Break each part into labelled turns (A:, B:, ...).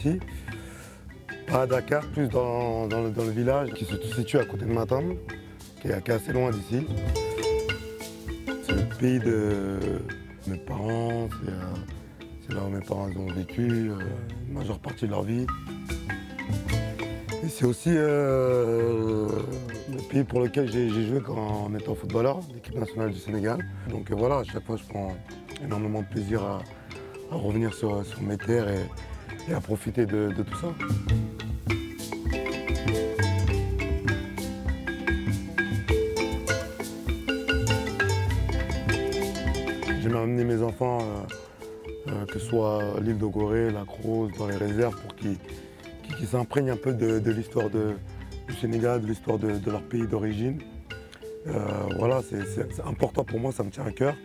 A: ici. Pas à Dakar, plus dans le village qui se situe à côté de Matam, qui est assez loin d'ici. C'est le pays de mes parents, c'est là où mes parents ont vécu la majeure partie de leur vie. Et c'est aussi le pays pour lequel j'ai joué en étant footballeur, l'équipe nationale du Sénégal. Donc voilà, à chaque fois je prends énormément de plaisir à revenir sur mes terres et à profiter de tout ça. J'aime amener mes enfants, que ce soit à l'île de Gorée, la Croze, dans les réserves, pour qu'ils s'imprègnent un peu de l'histoire du Sénégal, de l'histoire de leur pays d'origine. Voilà, c'est important pour moi, ça me tient à cœur.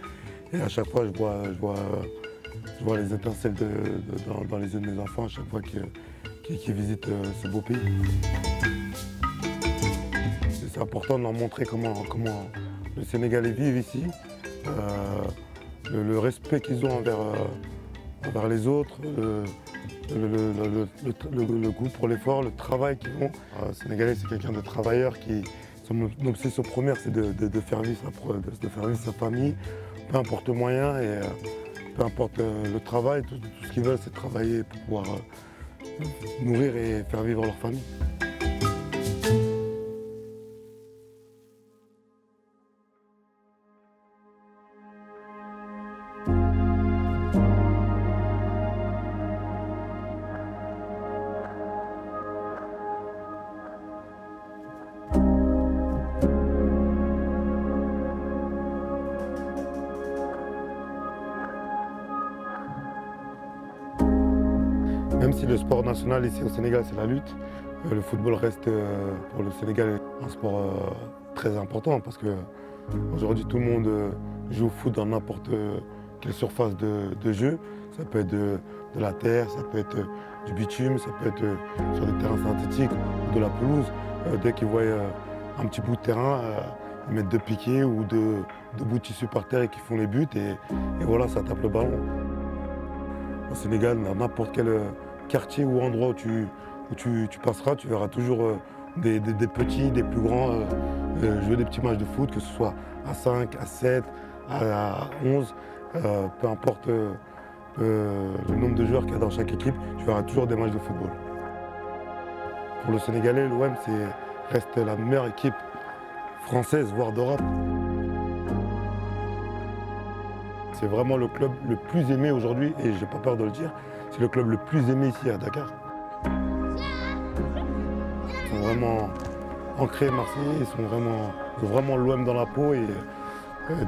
A: Et à chaque fois, je vois les étincelles dans les yeux de mes enfants, à chaque fois qu'ils visitent ce beau pays. C'est important de leur montrer comment le Sénégalais vit ici. Le respect qu'ils ont envers les autres, le goût pour l'effort, le travail qu'ils font. Le Sénégalais, c'est quelqu'un de travailleur son obsession première, c'est de faire vivre sa famille, peu importe le moyen et peu importe le travail, tout ce qu'ils veulent, c'est travailler pour pouvoir nourrir et faire vivre leur famille. Même si le sport national ici au Sénégal, c'est la lutte, le football reste pour le Sénégal un sport très important parce qu'aujourd'hui tout le monde joue au foot dans n'importe quelle surface de jeu. Ça peut être de la terre, ça peut être du bitume, ça peut être sur des terrains synthétiques ou de la pelouse. Dès qu'ils voient un petit bout de terrain, ils mettent 2 piquets ou 2 bouts de tissu par terre et qu'ils font les buts et voilà, ça tape le ballon. Au Sénégal, dans n'importe quel quartier ou endroit où tu passeras, tu verras toujours des petits, des plus grands jouer des petits matchs de foot, que ce soit à 5, à 7, à 11, peu importe le nombre de joueurs qu'il y a dans chaque équipe, tu verras toujours des matchs de football. Pour le Sénégalais, l'OM reste la meilleure équipe française, voire d'Europe. C'est vraiment le club le plus aimé aujourd'hui, et j'ai pas peur de le dire, c'est le club le plus aimé ici à Dakar. Ils sont vraiment ancrés Marseillais, ils ont vraiment l'OM dans la peau et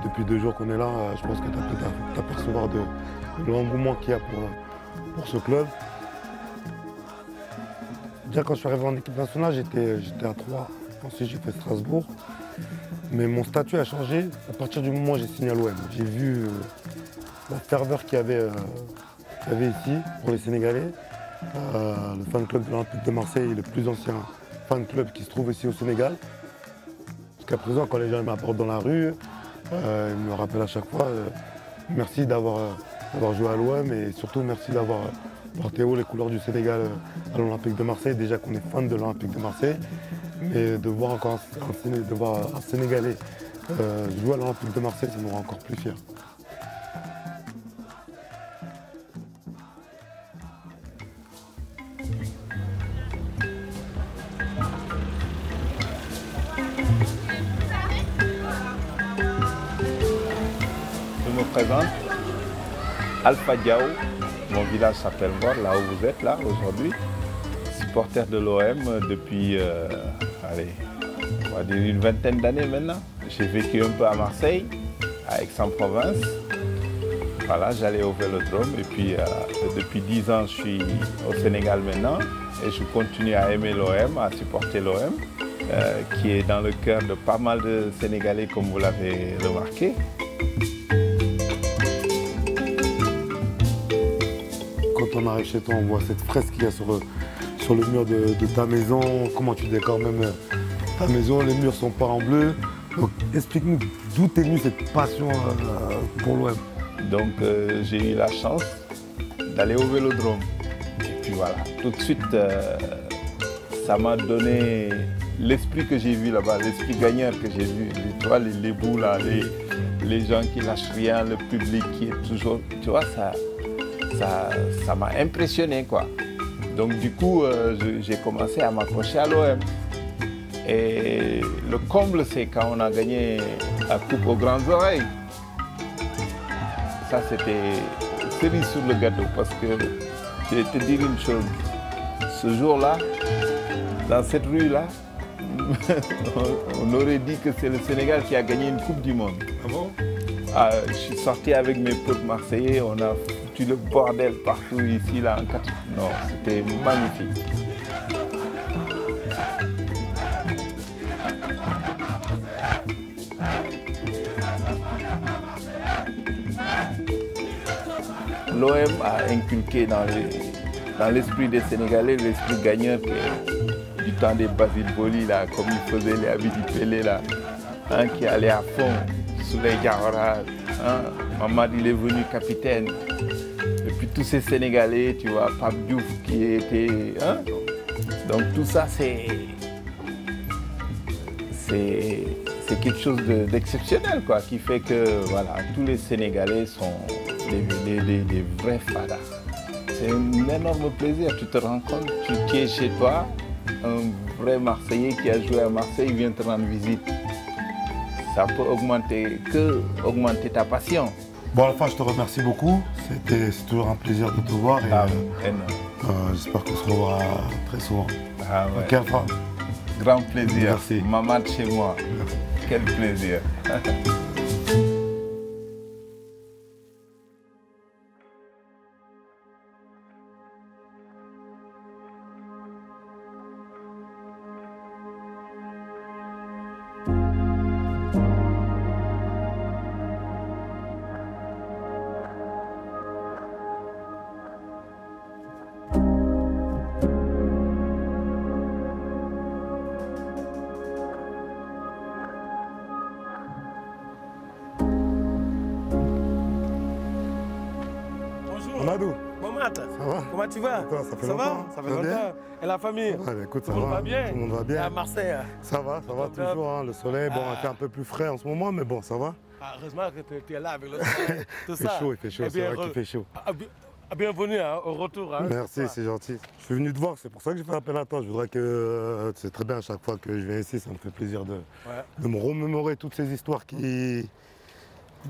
A: depuis 2 jours qu'on est là, je pense que tu as pu t'apercevoir de l'engouement qu'il y a pour ce club. Déjà quand je suis arrivé en équipe nationale, j'étais à 3. Ensuite j'ai fait Strasbourg. Mais mon statut a changé à partir du moment où j'ai signé à l'OM. J'ai vu la ferveur qu'il y avait ici pour les Sénégalais. Le fan club de l'Olympique de Marseille est le plus ancien fan club qui se trouve ici au Sénégal. Jusqu'à présent, quand les gens m'apportent dans la rue, ils me rappellent à chaque fois merci d'avoir joué à l'OM et surtout merci d'avoir porté haut les couleurs du Sénégal à l'Olympique de Marseille. Déjà qu'on est fan de l'Olympique de Marseille. Mais de voir encore un Sénégalais jouer à l'Olympique de Marseille, ça nous rend encore plus fiers.
B: Je me présente, Alpha Diao, mon village s'appelle Ngor, là où vous êtes là aujourd'hui. Supporter de l'OM depuis on va dire une vingtaine d'années maintenant. J'ai vécu un peu à Marseille, à Aix-en-Provence. Voilà, j'allais au Vélodrome et puis depuis 10 ans je suis au Sénégal maintenant et je continue à aimer l'OM, à supporter l'OM, qui est dans le cœur de pas mal de Sénégalais comme vous l'avez remarqué.
A: Quand on arrive chez toi, on voit cette fresque qu'il y a sur le mur de ta maison, comment tu décores même ta maison, les murs sont peints en bleu. Donc explique-nous d'où est venue cette passion pour l'OM.
B: Donc j'ai eu la chance d'aller au Vélodrome. puis voilà, tout de suite, ça m'a donné l'esprit que j'ai vu là-bas, l'esprit gagnant que j'ai vu. Tu vois, les bouts là, les gens qui lâchent rien, le public qui est toujours... Tu vois, ça m'a impressionné, quoi. Donc du coup, j'ai commencé à m'accrocher à l'OM. Et le comble, c'est quand on a gagné la coupe aux grandes oreilles. Ça, c'était cerise sur le gâteau, parce que je vais te dire une chose. Ce jour-là, dans cette rue-là, on aurait dit que c'est le Sénégal qui a gagné une coupe du monde.
A: Ah bon?
B: Je suis sorti avec mes potes marseillais, on a foutu le bordel partout ici, là, en 4. Non, c'était magnifique. L'OM a inculqué dans l'esprit des Sénégalais l'esprit gagnant du temps des Basile Boli, là, comme il faisait les Abidi Pelé, là, hein, qui allait à fond sous les Diawara. Hein. Mamad, il est venu capitaine. Et puis tous ces Sénégalais, tu vois, Pape Diouf qui était... Hein. Donc tout ça, c'est quelque chose d'exceptionnel, quoi, qui fait que voilà, tous les Sénégalais sont des vrais fadas. C'est un énorme plaisir, tu te rends compte, tu es chez toi, un vrai Marseillais qui a joué à Marseille vient te rendre visite. Ça peut augmenter ta passion.
A: Bon, Alpha, je te remercie beaucoup. C'est toujours un plaisir de te voir. J'espère qu'on se revoit très souvent.
B: Ah ouais.
A: Ok, Alpha.
B: Grand plaisir.
A: Merci.
B: Maman chez moi.
A: Merci.
B: Quel plaisir.
A: Amadou.
C: Maman,
A: Ça va?
C: comment tu vas?
A: Toi, ça fait
C: va?
A: longtemps.
C: Ça fait longtemps. Et la famille?
A: Ouais, écoute,
C: Tout le monde va bien?
A: Tout le monde va bien.
C: Et à Marseille?
A: Ça va toujours. Hein. Le soleil, bon, il fait un peu plus frais en ce moment, mais bon, ça va.
C: Ah, heureusement que tu es là avec le soleil. Tout ça.
A: Il fait chaud, c'est vrai qu'il fait chaud.
C: Bienvenue hein, au retour. Hein,
A: merci, c'est gentil. Je suis venu te voir, c'est pour ça que j'ai fait appel à toi. Je voudrais que, c'est très bien à chaque fois que je viens ici, ça me fait plaisir de me remémorer toutes ces histoires qui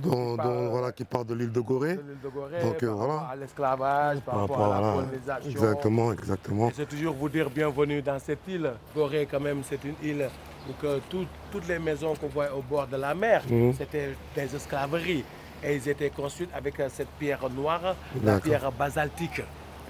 A: parlent de l'île de Gorée.
C: Donc voilà. À l'esclavage, par rapport à la colonisation.
A: Exactement.
C: Et c'est toujours vous dire bienvenue dans cette île. Gorée quand même, c'est une île où toutes les maisons qu'on voit au bord de la mer, c'était des esclaveries. Et ils étaient construits avec cette pierre noire, la pierre basaltique.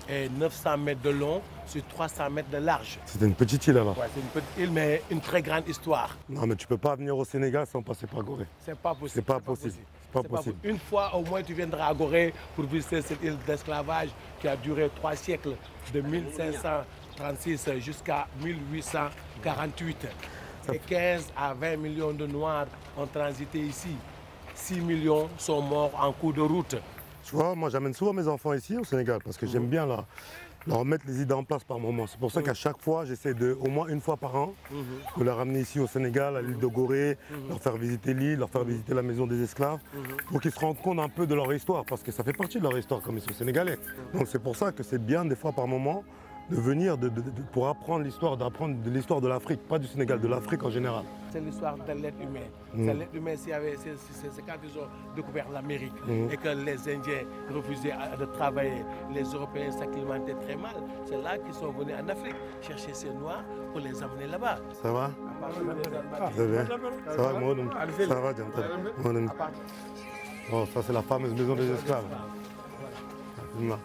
C: Et 900 mètres de long sur 300 mètres de large.
A: C'était une petite île alors?
C: Oui, c'est une petite île, mais une très grande histoire.
A: Non, mais tu peux pas venir au Sénégal sans passer par Gorée.
C: C'est pas possible.
A: C'est pas possible. C'est pas possible.
C: Une fois au moins tu viendras à Gorée pour visiter cette île d'esclavage qui a duré 3 siècles, de 1536 jusqu'à 1848. Et 15 à 20 millions de Noirs ont transité ici. 6 millions sont morts en cours de route.
A: Tu vois, moi j'amène souvent mes enfants ici au Sénégal parce que j'aime bien leur mettre les idées en place par moment. C'est pour ça qu'à chaque fois, j'essaie au moins une fois par an, de les ramener ici au Sénégal, à l'île de Gorée, leur faire visiter l'île, leur faire visiter la maison des esclaves, pour qu'ils se rendent compte un peu de leur histoire, parce que ça fait partie de leur histoire comme ils sont sénégalais. Donc c'est pour ça que c'est bien des fois par moment de venir pour apprendre de l'histoire de l'Afrique, pas du Sénégal, de l'Afrique en général.
C: C'est l'histoire de l'être humain. L'être humain, c'est quand ils ont découvert l'Amérique et que les Indiens refusaient de travailler. Les Européens s'acclimataient très mal. C'est là qu'ils sont venus en Afrique chercher ces Noirs pour les amener là-bas.
A: Ça va? Ça va bien? Ça va, Mohamed? Ça va, Diantel? Oh, ça c'est la fameuse maison des esclaves. Là.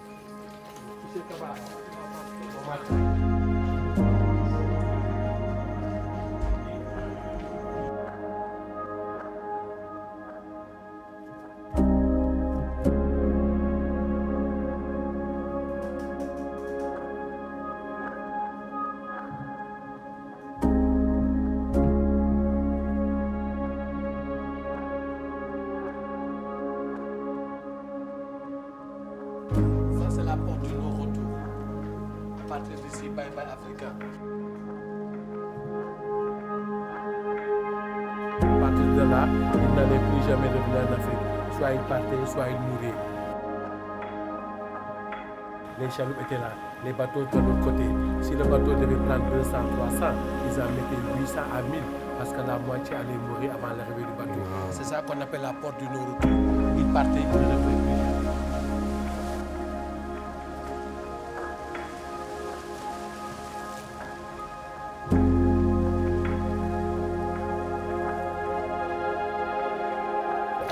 C: Ça, c'est la porte du non-retour. partir d'ici, bye bye Africa. À partir de là, il n'allait plus jamais revenir en Afrique. Soit il partait, soit il mourait. Les chaloupes étaient là, les bateaux de l'autre côté. Si le bateau devait prendre 200, 300, ils en mettaient 800 à 1000 parce que la moitié allait mourir avant l'arrivée du bateau. C'est ça qu'on appelle la porte du non-retour. Ils partaient, ils ne revenaient plus.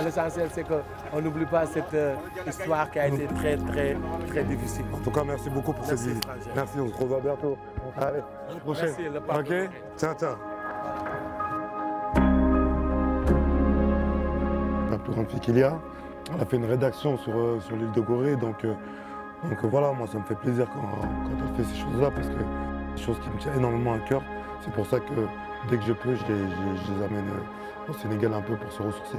C: L'essentiel, c'est qu'on n'oublie pas cette histoire qui a été très, très, très difficile.
A: En tout cas, merci beaucoup pour cette visite. Merci, on se retrouve à bientôt. Allez, à la prochaine.
C: Merci,
A: ok, ciao, ciao. La plus grande fille qu'il y a, elle a fait une rédaction sur l'île de Gorée, donc voilà, moi ça me fait plaisir quand elle fait ces choses-là, parce que c'est des choses qui me tiennent énormément à cœur. C'est pour ça que dès que je peux, je les amène au Sénégal un peu pour se ressourcer.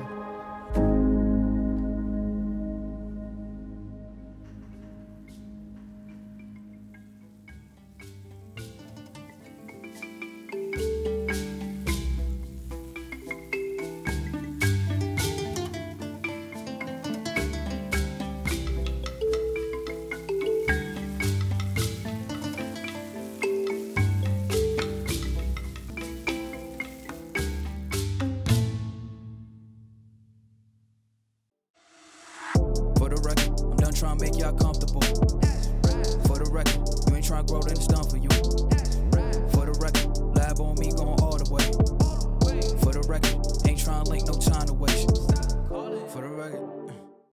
D: Trying to make y'all comfortable. For the record, you ain't trying to grow, then it's done for you. For the record, lab on me going all the way. For the record, ain't trying to link no time.